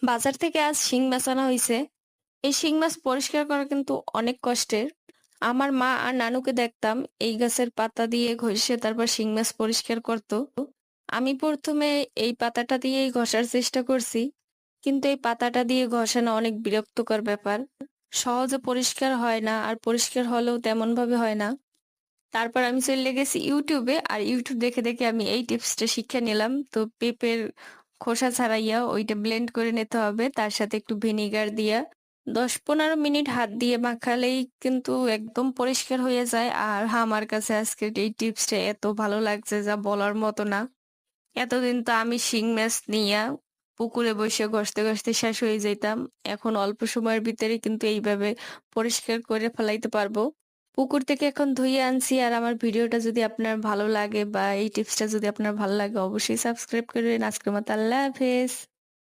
বাজার থেকে আজ শিং মাছ আনা হইছে। এই শিং মাছ পরিষ্কার করা কিন্তু অনেক কষ্টের। আমার মা আর নানুকে দেখতাম এই গাছের পাতা দিয়ে ঘষে তারপর শিং মাছ পরিষ্কার করত। আমি প্রথমে এই পাতাটা দিয়েই ঘষার চেষ্টা করছি, কিন্তু এই পাতাটা দিয়ে ঘষানো অনেক বিরক্তকর ব্যাপার। সহজে পরিষ্কার হয় না, আর পরিষ্কার হলেও তেমন ভাবে হয় না। তারপর আমি চলে গেছি ইউটিউবে, আর ইউটিউব দেখে দেখে আমি এই টিপসটা শিক্ষা নিলাম। তো পেঁপের খোসা ছাড়াইয়া ওইটা ব্লেন্ড করে নিতে হবে, তার সাথে একটু ভিনিগার দিয়া 10-15 মিনিট হাত দিয়ে মাখালেই কিন্তু একদম পরিষ্কার হয়ে যায়। আর আমার কাছে আজকের এই টিপসটা এত ভালো লাগছে যা বলার মতো না। এতদিন তো আমি শিং মাছ নিয়া পুকুরে বসে ঘষতে ঘষতে শেষ হয়ে যেতাম। এখন অল্প সময়ের ভিতরে কিন্তু এইভাবে পরিষ্কার করে ফেলাইতে পারবো। পুকুর থেকে এখন ধুয়ে আনছি। আর আমার ভিডিওটা যদি আপনার ভালো লাগে বা এই টিপসটা যদি আপনার ভালো লাগে, অবশ্যই সাবস্ক্রাইব করবেন। আজকের মতো আল্লাহ হাফেজ।